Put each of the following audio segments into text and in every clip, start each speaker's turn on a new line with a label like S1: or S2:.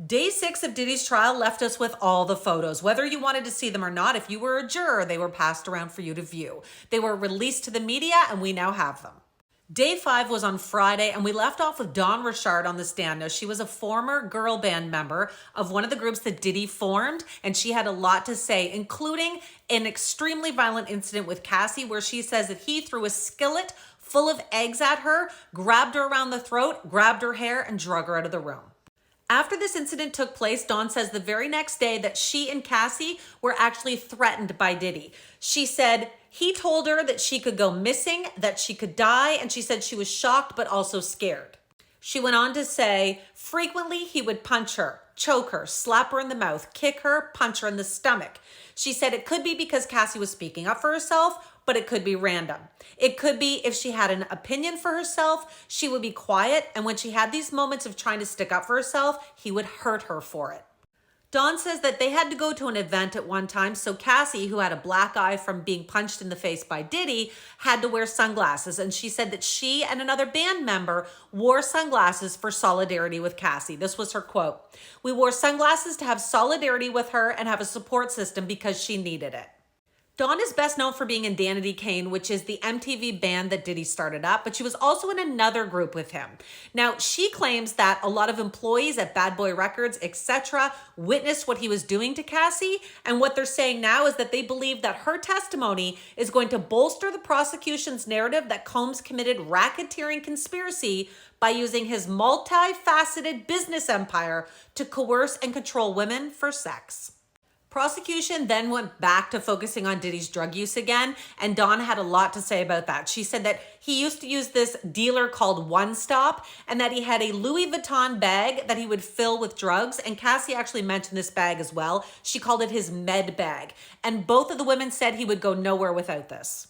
S1: Day 6 of Diddy's trial left us with all the photos. Whether you wanted to see them or not, if you were a juror, they were passed around for you to view. They were released to the media, and we now have them. Day 5 was on Friday, and we left off with Dawn Richard on the stand. Now, she was a former girl band member of one of the groups that Diddy formed, and she had a lot to say, including an extremely violent incident with Cassie, where she says that he threw a skillet full of eggs at her, grabbed her around the throat, grabbed her hair, and drug her out of the room. After this incident took place, Dawn says the very next day that she and Cassie were actually threatened by Diddy. She said he told her that she could go missing, that she could die, and she said she was shocked but also scared. She went on to say frequently he would punch her, choke her, slap her in the mouth, kick her, punch her in the stomach. She said it could be because Cassie was speaking up for herself, but it could be random. It could be if she had an opinion for herself, she would be quiet, and when she had these moments of trying to stick up for herself, he would hurt her for it. Dawn says that they had to go to an event at one time, so Cassie, who had a black eye from being punched in the face by Diddy, had to wear sunglasses, and she said that she and another band member wore sunglasses for solidarity with Cassie. This was her quote. "We wore sunglasses to have solidarity with her and have a support system because she needed it." Dawn is best known for being in Danity Kane, which is the MTV band that Diddy started up, but she was also in another group with him. Now, she claims that a lot of employees at Bad Boy Records, etc., witnessed what he was doing to Cassie, and what they're saying now is that they believe that her testimony is going to bolster the prosecution's narrative that Combs committed racketeering conspiracy by using his multifaceted business empire to coerce and control women for sex. Prosecution then went back to focusing on Diddy's drug use again, and Dawn had a lot to say about that. She said that he used to use this dealer called One Stop, and that he had a Louis Vuitton bag that he would fill with drugs, and Cassie actually mentioned this bag as well. She called it his med bag, and both of the women said he would go nowhere without this.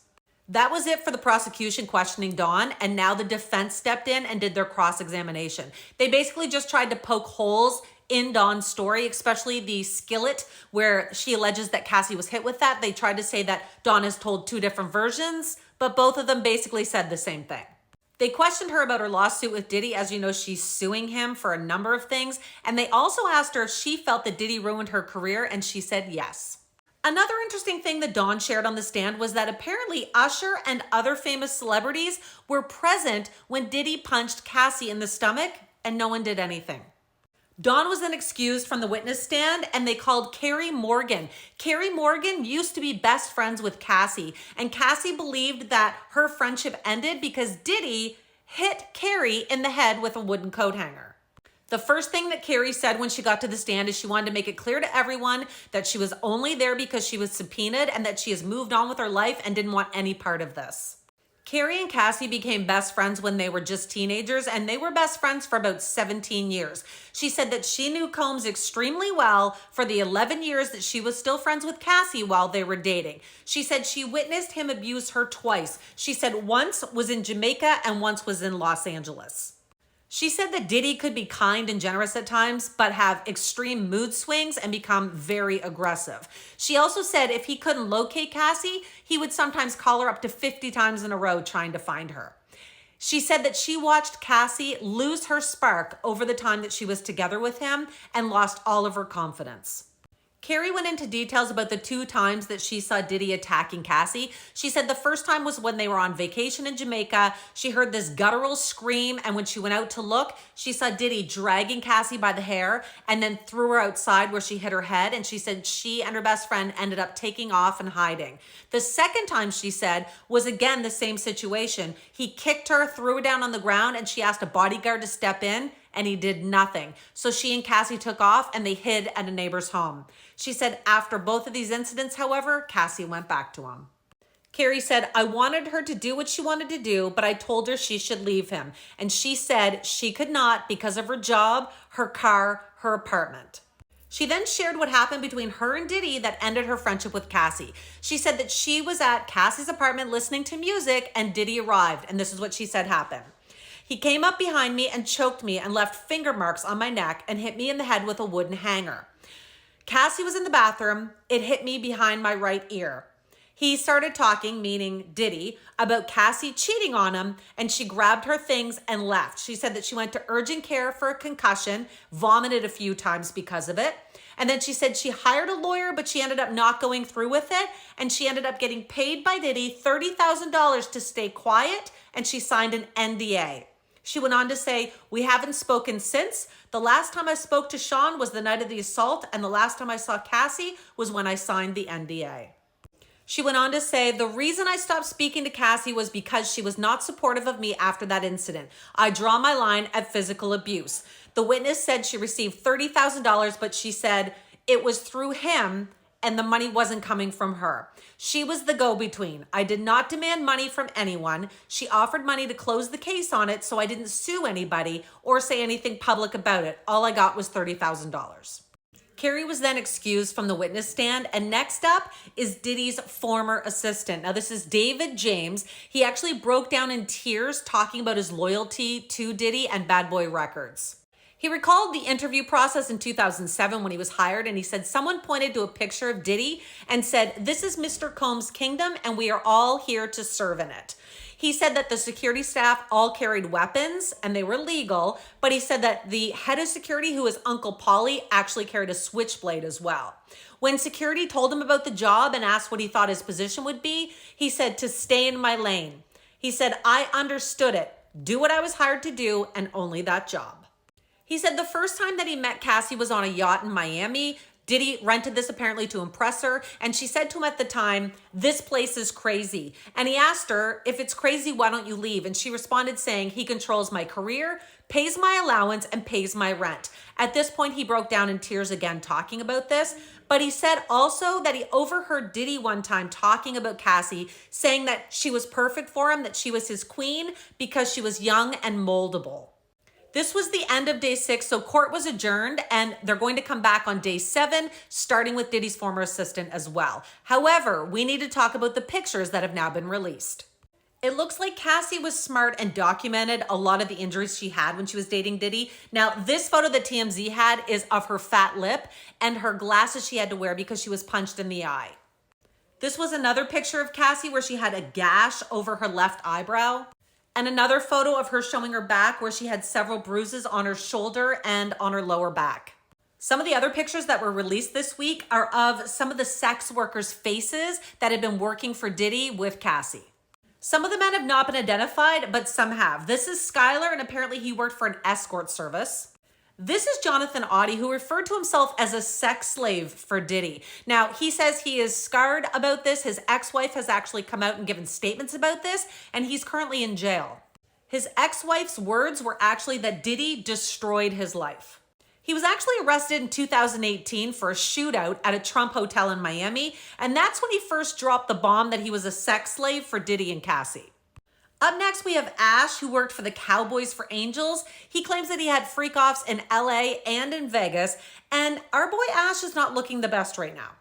S1: That was it for the prosecution questioning Dawn, and now the defense stepped in and did their cross-examination. They basically just tried to poke holes in Dawn's story, especially the skillet where she alleges that Cassie was hit with that. They tried to say that Dawn has told two different versions, but both of them basically said the same thing. They questioned her about her lawsuit with Diddy. As you know, she's suing him for a number of things. And they also asked her if she felt that Diddy ruined her career, and she said yes. Another interesting thing that Dawn shared on the stand was that apparently Usher and other famous celebrities were present when Diddy punched Cassie in the stomach, and no one did anything. Dawn was then excused from the witness stand, and they called Kerry Morgan. Kerry Morgan used to be best friends with Cassie, and Cassie believed that her friendship ended because Diddy hit Kerry in the head with a wooden coat hanger. The first thing that Kerry said when she got to the stand is she wanted to make it clear to everyone that she was only there because she was subpoenaed and that she has moved on with her life and didn't want any part of this. Kerry and Cassie became best friends when they were just teenagers, and they were best friends for about 17 years. She said that she knew Combs extremely well for the 11 years that she was still friends with Cassie while they were dating. She said she witnessed him abuse her twice. She said once was in Jamaica and once was in Los Angeles. She said that Diddy could be kind and generous at times, but have extreme mood swings and become very aggressive. She also said if he couldn't locate Cassie, he would sometimes call her up to 50 times in a row trying to find her. She said that she watched Cassie lose her spark over the time that she was together with him and lost all of her confidence. Kerry went into details about the 2 times that she saw Diddy attacking Cassie. She said the first time was when they were on vacation in Jamaica. She heard this guttural scream, and when she went out to look, she saw Diddy dragging Cassie by the hair and then threw her outside where she hit her head, and she said she and her best friend ended up taking off and hiding. The second time, she said, was again the same situation. He kicked her, threw her down on the ground, and she asked a bodyguard to step in, and he did nothing. So she and Cassie took off and they hid at a neighbor's home. She said after both of these incidents, however, Cassie went back to him. Kerry said, I wanted her to do what she wanted to do, but I told her she should leave him. And she said she could not because of her job, her car, her apartment. She then shared what happened between her and Diddy that ended her friendship with Cassie. She said that she was at Cassie's apartment listening to music and Diddy arrived. And this is what she said happened. He came up behind me and choked me and left finger marks on my neck and hit me in the head with a wooden hanger. Cassie was in the bathroom. It hit me behind my right ear. He started talking, meaning Diddy, about Cassie cheating on him, and she grabbed her things and left. She said that she went to urgent care for a concussion, vomited a few times because of it. And then she said she hired a lawyer, but she ended up not going through with it. And she ended up getting paid by Diddy $30,000 to stay quiet, and she signed an NDA. She went on to say, "We haven't spoken since. The last time I spoke to Sean was the night of the assault, and the last time I saw Cassie was when I signed the NDA." She went on to say, "The reason I stopped speaking to Cassie was because she was not supportive of me after that incident. I draw my line at physical abuse." The witness said she received $30,000, but she said it was through him and the money wasn't coming from her. She was the go-between. "I did not demand money from anyone. She offered money to close the case on it, so I didn't sue anybody or say anything public about it. All I got was $30,000. Kerry was then excused from the witness stand, and next up is Diddy's former assistant. Now, this is David James. He actually broke down in tears talking about his loyalty to Diddy and Bad Boy Records. He recalled the interview process in 2007 when he was hired, and he said someone pointed to a picture of Diddy and said, "This is Mr. Combs' kingdom, and we are all here to serve in it." He said that the security staff all carried weapons and they were legal, but he said that the head of security, who is Uncle Paulie, actually carried a switchblade as well. When security told him about the job and asked what he thought his position would be, he said, "To stay in my lane." He said, "I understood it. Do what I was hired to do, and only that job." He said the first time that he met Cassie was on a yacht in Miami. Diddy rented this apparently to impress her, and she said to him at the time, "This place is crazy." And he asked her, "If it's crazy, why don't you leave?" And she responded saying, "He controls my career, pays my allowance, and pays my rent." At this point, he broke down in tears again talking about this, but he said also that he overheard Diddy one time talking about Cassie, saying that she was perfect for him, that she was his queen because she was young and moldable. This was the end of day 6, so court was adjourned, and they're going to come back on day 7, starting with Diddy's former assistant as well. However, we need to talk about the pictures that have now been released. It looks like Cassie was smart and documented a lot of the injuries she had when she was dating Diddy. Now, this photo that TMZ had is of her fat lip and her glasses she had to wear because she was punched in the eye. This was another picture of Cassie where she had a gash over her left eyebrow. And another photo of her showing her back where she had several bruises on her shoulder and on her lower back. Some of the other pictures that were released this week are of some of the sex workers' faces that had been working for Diddy with Cassie. Some of the men have not been identified, but some have. This is Skylar, and apparently he worked for an escort service. This is Jonathan Audie, who referred to himself as a sex slave for Diddy. Now, he says he is scarred about this. His ex-wife has actually come out and given statements about this, and he's currently in jail. His ex-wife's words were actually that Diddy destroyed his life. He was actually arrested in 2018 for a shootout at a Trump hotel in Miami, and that's when he first dropped the bomb that he was a sex slave for Diddy and Cassie. Up next, we have Ash, who worked for the Cowboys for Angels. He claims that he had freak-offs in LA and in Vegas, and our boy Ash is not looking the best right now.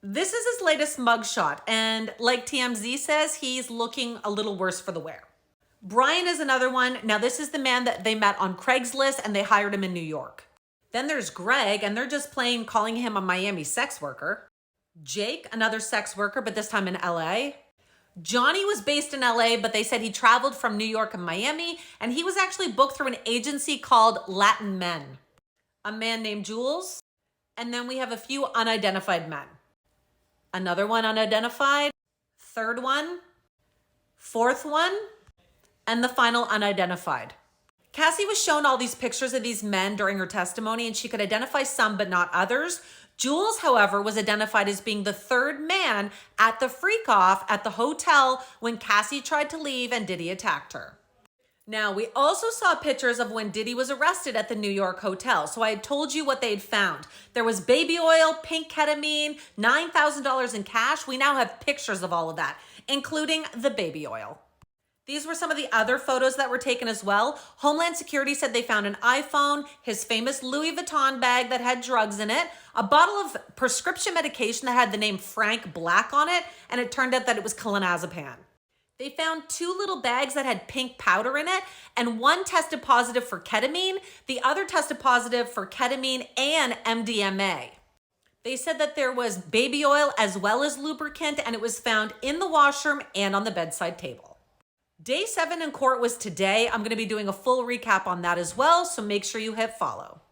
S1: This is his latest mugshot, and like TMZ says, he's looking a little worse for the wear. Brian is another one. Now, this is the man that they met on Craigslist, and they hired him in New York. Then there's Greg, and they're just plain calling him a Miami sex worker. Jake, another sex worker, but this time in LA. Johnny was based in LA, but they said he traveled from New York and Miami, and he was actually booked through an agency called Latin Men. A man named Jules, and then we have a few unidentified men. Another one unidentified, third one, fourth one, and the final unidentified. Cassie was shown all these pictures of these men during her testimony, and she could identify some but not others. Jules, however, was identified as being the third man at the freak-off at the hotel when Cassie tried to leave and Diddy attacked her. Now, we also saw pictures of when Diddy was arrested at the New York hotel. So I had told you what they'd found. There was baby oil, pink ketamine, $9,000 in cash. We now have pictures of all of that, including the baby oil. These were some of the other photos that were taken as well. Homeland Security said they found an iPhone, his famous Louis Vuitton bag that had drugs in it, a bottle of prescription medication that had the name Frank Black on it, and it turned out that it was clonazepam. They found 2 little bags that had pink powder in it, and one tested positive for ketamine. The other tested positive for ketamine and MDMA. They said that there was baby oil as well as lubricant, and it was found in the washroom and on the bedside table. Day 7 in court was today. I'm going to be doing a full recap on that as well, so make sure you hit follow.